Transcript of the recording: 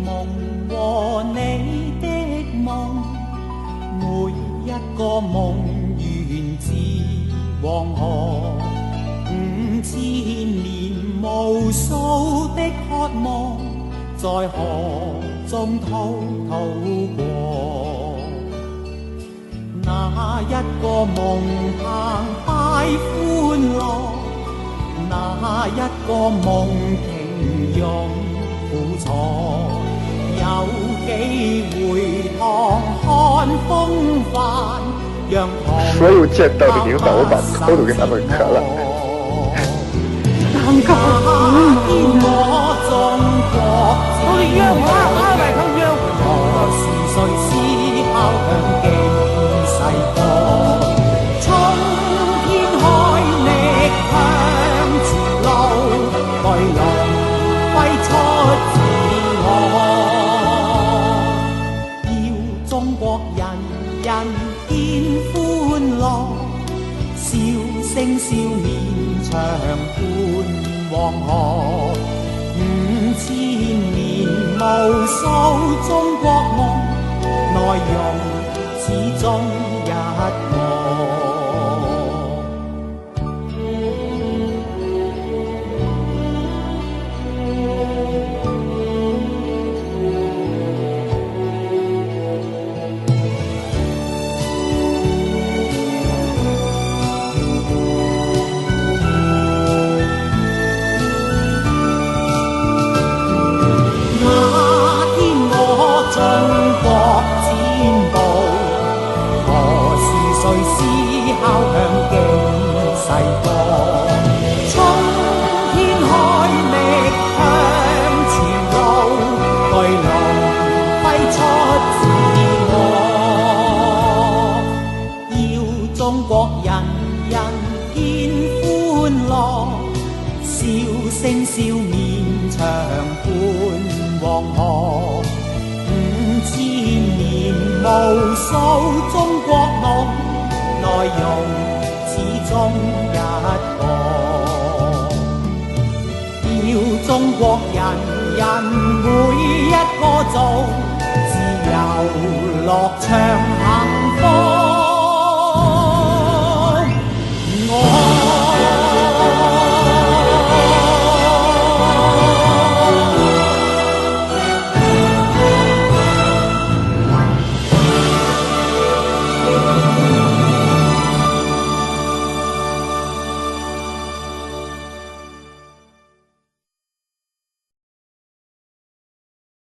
夢和你的夢，每一個夢源自黃河，5000年無數的渴望，在河中滔滔過。那一個夢澎湃歡樂，那一個夢平庸苦楚，有機會趟看風帆，讓唐所有見到的領導我把頭都給他們磕了。我哋約我阿維佢約我，是誰思考向幾世過，衝天開力向前路，來龍揮出自我，要中國人人見歡樂，笑聲笑面長伴黃河，5000年無數中國夢，內容始終一個。中國人人見歡樂，笑聲笑面長伴黃河，5000年無數中國夢，內容始終一個。要中國人人每一個做自由樂唱。